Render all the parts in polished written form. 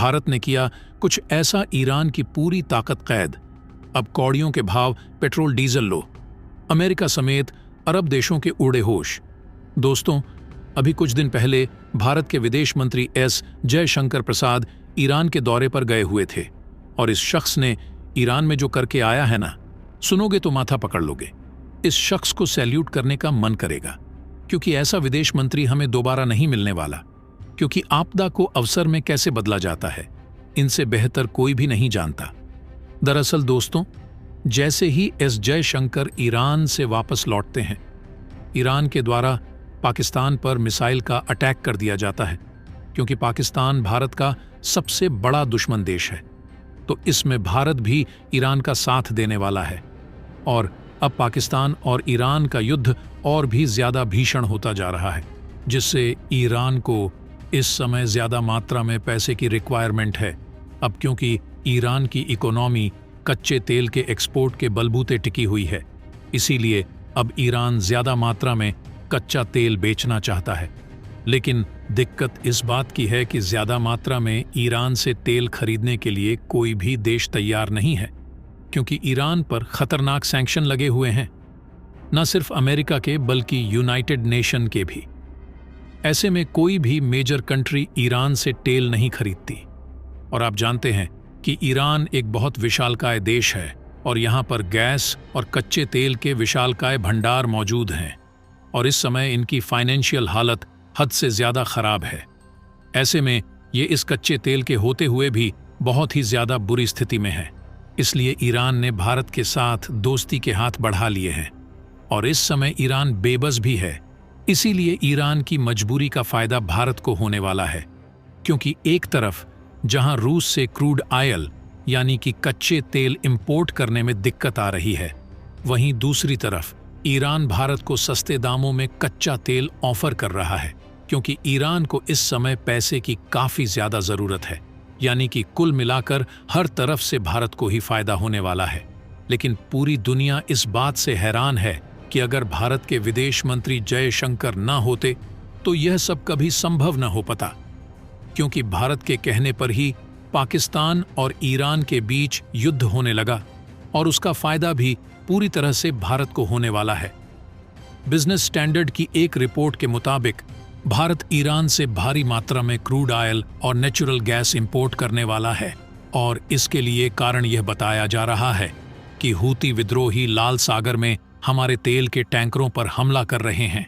भारत ने किया कुछ ऐसा ईरान की पूरी ताकत कैद। अब कौड़ियों के भाव पेट्रोल डीजल लो। अमेरिका समेत अरब देशों के उड़े होश। दोस्तों, अभी कुछ दिन पहले भारत के विदेश मंत्री एस जयशंकर प्रसाद ईरान के दौरे पर गए हुए थे और इस शख्स ने ईरान में जो करके आया है ना, सुनोगे तो माथा पकड़ लोगे। इस शख्स को सैल्यूट करने का मन करेगा, क्योंकि ऐसा विदेश मंत्री हमें दोबारा नहीं मिलने वाला। क्योंकि आपदा को अवसर में कैसे बदला जाता है, इनसे बेहतर कोई भी नहीं जानता। दरअसल दोस्तों, जैसे ही एस जयशंकर ईरान से वापस लौटते हैं, ईरान के द्वारा पाकिस्तान पर मिसाइल का अटैक कर दिया जाता है, क्योंकि पाकिस्तान भारत का सबसे बड़ा दुश्मन देश है। तो इसमें भारत भी ईरान का साथ देने वाला है और अब पाकिस्तान और ईरान का युद्ध और भी ज्यादा भीषण होता जा रहा है, जिससे ईरान को इस समय ज्यादा मात्रा में पैसे की रिक्वायरमेंट है। अब क्योंकि ईरान की इकोनॉमी कच्चे तेल के एक्सपोर्ट के बलबूते टिकी हुई है, इसीलिए अब ईरान ज्यादा मात्रा में कच्चा तेल बेचना चाहता है। लेकिन दिक्कत इस बात की है कि ज्यादा मात्रा में ईरान से तेल खरीदने के लिए कोई भी देश तैयार नहीं है, क्योंकि ईरान पर खतरनाक सैंक्शन लगे हुए हैं, न सिर्फ अमेरिका के बल्कि यूनाइटेड नेशन के भी। ऐसे में कोई भी मेजर कंट्री ईरान से तेल नहीं खरीदती। और आप जानते हैं कि ईरान एक बहुत विशालकाय देश है और यहाँ पर गैस और कच्चे तेल के विशालकाय भंडार मौजूद हैं और इस समय इनकी फाइनेंशियल हालत हद से ज्यादा खराब है। ऐसे में ये इस कच्चे तेल के होते हुए भी बहुत ही ज्यादा बुरी स्थिति में है। इसलिए ईरान ने भारत के साथ दोस्ती के हाथ बढ़ा लिए हैं और इस समय ईरान बेबस भी है। इसीलिए ईरान की मजबूरी का फायदा भारत को होने वाला है, क्योंकि एक तरफ जहां रूस से क्रूड ऑयल यानी कि कच्चे तेल इंपोर्ट करने में दिक्कत आ रही है, वहीं दूसरी तरफ ईरान भारत को सस्ते दामों में कच्चा तेल ऑफर कर रहा है, क्योंकि ईरान को इस समय पैसे की काफी ज्यादा जरूरत है। यानी कि कुल मिलाकर हर तरफ से भारत को ही फायदा होने वाला है। लेकिन पूरी दुनिया इस बात से हैरान है कि अगर भारत के विदेश मंत्री जयशंकर न होते तो यह सब कभी संभव न हो पाता, क्योंकि भारत के कहने पर ही पाकिस्तान और ईरान के बीच युद्ध होने लगा और उसका फायदा भी पूरी तरह से भारत को होने वाला है। बिजनेस स्टैंडर्ड की एक रिपोर्ट के मुताबिक भारत ईरान से भारी मात्रा में क्रूड ऑयल और नेचुरल गैस इंपोर्ट करने वाला है और इसके लिए कारण यह बताया जा रहा है कि हूती विद्रोही लाल सागर में हमारे तेल के टैंकरों पर हमला कर रहे हैं।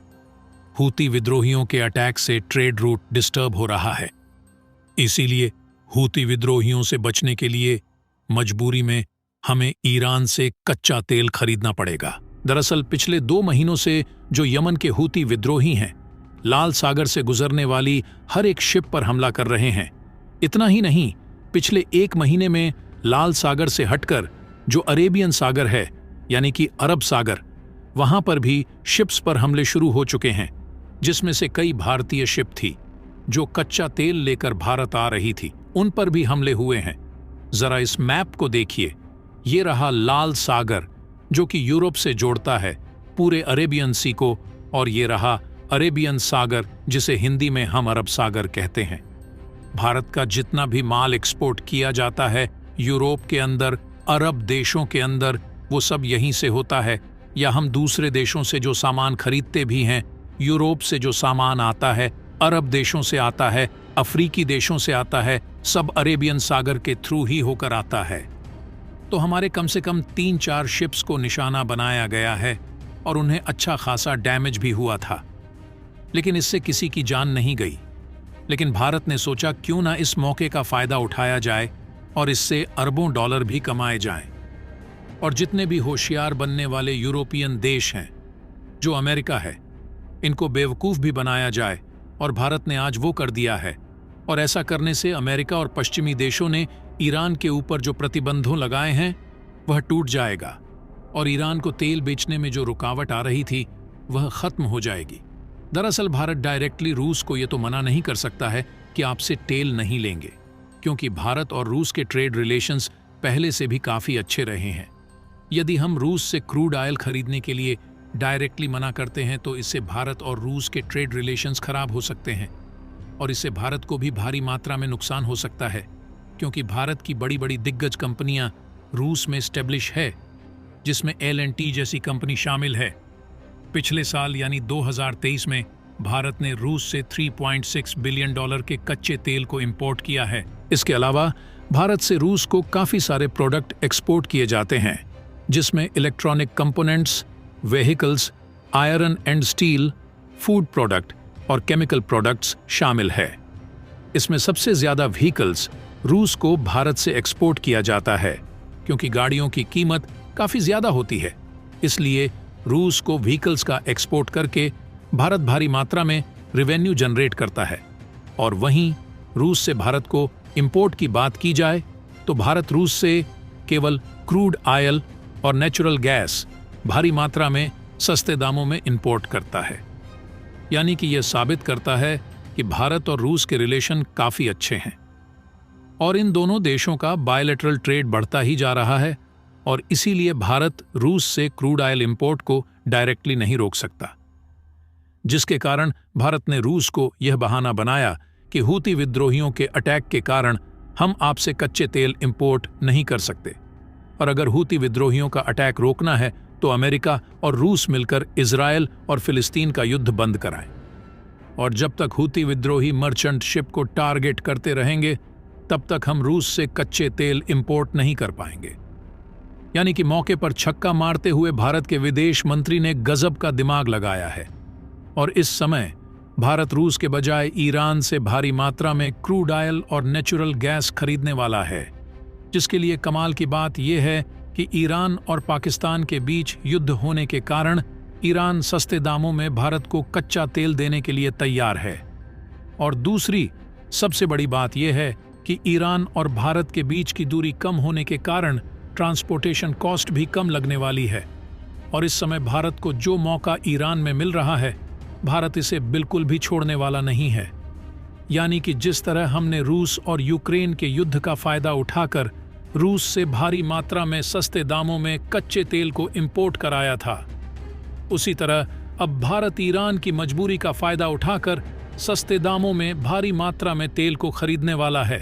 हूती विद्रोहियों के अटैक से ट्रेड रूट डिस्टर्ब हो रहा है। इसीलिए हूती विद्रोहियों से बचने के लिए मजबूरी में हमें ईरान से कच्चा तेल खरीदना पड़ेगा। दरअसल पिछले 2 महीनों से जो यमन के हूती विद्रोही हैं, लाल सागर से गुजरने वाली हर एक शिप पर हमला कर रहे हैं। इतना ही नहीं, पिछले 1 महीने में लाल सागर से हटकर जो अरेबियन सागर है यानी कि अरब सागर, वहां पर भी शिप्स पर हमले शुरू हो चुके हैं, जिसमें से कई भारतीय शिप थी जो कच्चा तेल लेकर भारत आ रही थी, उन पर भी हमले हुए हैं। जरा इस मैप को देखिए, ये रहा लाल सागर जो कि यूरोप से जोड़ता है पूरे अरेबियन सी को, और ये रहा अरेबियन सागर जिसे हिंदी में हम अरब सागर कहते हैं। भारत का जितना भी माल एक्सपोर्ट किया जाता है यूरोप के अंदर, अरब देशों के अंदर, वो सब यहीं से होता है। या हम दूसरे देशों से जो सामान खरीदते भी हैं, यूरोप से जो सामान आता है, अरब देशों से आता है, अफ्रीकी देशों से आता है, सब अरेबियन सागर के थ्रू ही होकर आता है। तो हमारे कम से कम 3-4 शिप्स को निशाना बनाया गया है और उन्हें अच्छा खासा डैमेज भी हुआ था, लेकिन इससे किसी की जान नहीं गई। लेकिन भारत ने सोचा क्यों ना इस मौके का फायदा उठाया जाए और इससे अरबों डॉलर भी कमाए जाएं। और जितने भी होशियार बनने वाले यूरोपियन देश हैं, जो अमेरिका है, इनको बेवकूफ भी बनाया जाए, और भारत ने आज वो कर दिया है। और ऐसा करने से अमेरिका और पश्चिमी देशों ने ईरान के ऊपर जो प्रतिबंधों लगाए हैं वह टूट जाएगा और ईरान को तेल बेचने में जो रुकावट आ रही थी वह खत्म हो जाएगी। दरअसल भारत डायरेक्टली रूस को ये तो मना नहीं कर सकता है कि आपसे तेल नहीं लेंगे, क्योंकि भारत और रूस के ट्रेड रिलेशंस पहले से भी काफ़ी अच्छे रहे हैं। यदि हम रूस से क्रूड ऑयल खरीदने के लिए डायरेक्टली मना करते हैं तो इससे भारत और रूस के ट्रेड रिलेशंस खराब हो सकते हैं और इससे भारत को भी भारी मात्रा में नुकसान हो सकता है। क्योंकि भारत की बड़ी बड़ी दिग्गज कंपनियां रूस में स्टेब्लिश है, जिसमें L&T जैसी कंपनी शामिल है। पिछले साल यानी 2023 में भारत ने रूस से $3.6 बिलियन के कच्चे तेल को इंपोर्ट किया है। इसके अलावा भारत से रूस को काफ़ी सारे प्रोडक्ट एक्सपोर्ट किए जाते हैं, जिसमें electronic components, vehicles, iron and steel, food product और केमिकल प्रोडक्ट्स शामिल है। इसमें सबसे ज़्यादा व्हीकल्स रूस को भारत से एक्सपोर्ट किया जाता है, क्योंकि गाड़ियों की कीमत काफ़ी ज़्यादा होती है। इसलिए रूस को व्हीकल्स का एक्सपोर्ट करके भारत भारी मात्रा में रेवेन्यू जनरेट करता है। और वहीं रूस से भारत को इंपोर्ट की बात की जाए तो भारत रूस से केवल क्रूड ऑयल और नेचुरल गैस भारी मात्रा में सस्ते दामों में इंपोर्ट करता है। यानी कि यह साबित करता है कि भारत और रूस के रिलेशन काफ़ी अच्छे हैं और इन दोनों देशों का बायलैटरल ट्रेड बढ़ता ही जा रहा है, और इसीलिए भारत रूस से क्रूड ऑयल इंपोर्ट को डायरेक्टली नहीं रोक सकता, जिसके कारण भारत ने रूस को यह बहाना बनाया कि हूती विद्रोहियों के अटैक के कारण हम आपसे कच्चे तेल इंपोर्ट नहीं कर सकते, और अगर हूती विद्रोहियों का अटैक रोकना है तो अमेरिका और रूस मिलकर इजरायल और फिलिस्तीन का युद्ध बंद कराएं। और जब तक हूती विद्रोही मर्चेंट शिप को टारगेट करते रहेंगे, तब तक हम रूस से कच्चे तेल इंपोर्ट नहीं कर पाएंगे। यानी कि मौके पर छक्का मारते हुए भारत के विदेश मंत्री ने गजब का दिमाग लगाया है, और इस समय भारत रूस के बजाय ईरान से भारी मात्रा में क्रूड ऑयल और नेचुरल गैस खरीदने वाला है, जिसके लिए कमाल की बात यह है कि ईरान और पाकिस्तान के बीच युद्ध होने के कारण ईरान सस्ते दामों में भारत को कच्चा तेल देने के लिए तैयार है। और दूसरी सबसे बड़ी बात यह है कि ईरान और भारत के बीच की दूरी कम होने के कारण ट्रांसपोर्टेशन कॉस्ट भी कम लगने वाली है, और इस समय भारत को जो मौका ईरान में मिल रहा है, भारत इसे बिल्कुल भी छोड़ने वाला नहीं है। यानी कि जिस तरह हमने रूस और यूक्रेन के युद्ध का फायदा उठाकर रूस से भारी मात्रा में सस्ते दामों में कच्चे तेल को इंपोर्ट कराया था, उसी तरह अब भारत ईरान की मजबूरी का फायदा उठाकर सस्ते दामों में भारी मात्रा में तेल को खरीदने वाला है।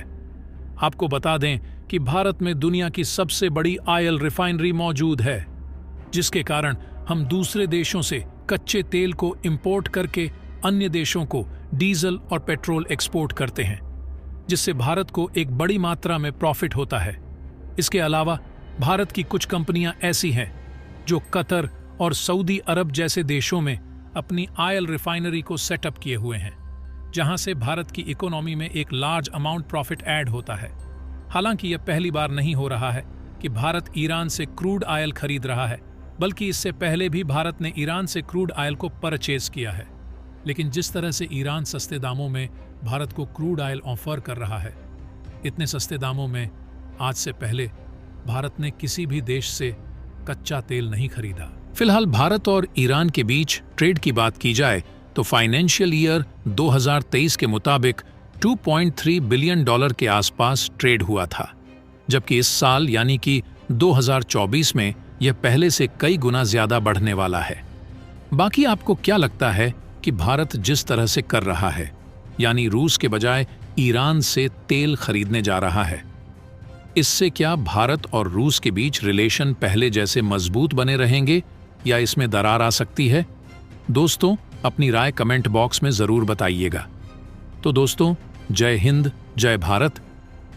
आपको बता दें कि भारत में दुनिया की सबसे बड़ी ऑयल रिफाइनरी मौजूद है, जिसके कारण हम दूसरे देशों से कच्चे तेल को इंपोर्ट करके अन्य देशों को डीजल और पेट्रोल एक्सपोर्ट करते हैं, जिससे भारत को एक बड़ी मात्रा में प्रॉफिट होता है। इसके अलावा भारत की कुछ कंपनियां ऐसी हैं जो कतर और सऊदी अरब जैसे देशों में अपनी ऑयल रिफाइनरी को सेटअप किए हुए हैं, जहां से भारत की इकोनॉमी में एक लार्ज अमाउंट प्रॉफिट ऐड होता है। हालांकि यह पहली बार नहीं हो रहा है कि भारत ईरान से क्रूड ऑयल खरीद रहा है, बल्कि इससे पहले भी भारत ने ईरान से क्रूड ऑयल को परचेज किया है। लेकिन जिस तरह से ईरान सस्ते दामों में भारत को क्रूड ऑयल ऑफर कर रहा है, इतने सस्ते दामों में आज से पहले भारत ने किसी भी देश से कच्चा तेल नहीं खरीदा। फिलहाल भारत और ईरान के बीच ट्रेड की बात की जाए तो फाइनेंशियल ईयर 2023 के मुताबिक $2.3 बिलियन के आसपास ट्रेड हुआ था, जबकि इस साल यानी कि 2024 में यह पहले से कई गुना ज्यादा बढ़ने वाला है। बाकी आपको क्या लगता है कि भारत जिस तरह से कर रहा है, यानी रूस के बजाय ईरान से तेल खरीदने जा रहा है, इससे क्या भारत और रूस के बीच रिलेशन पहले जैसे मजबूत बने रहेंगे या इसमें दरार आ सकती है? दोस्तों, अपनी राय कमेंट बॉक्स में जरूर बताइएगा। तो दोस्तों, जय हिंद, जय भारत।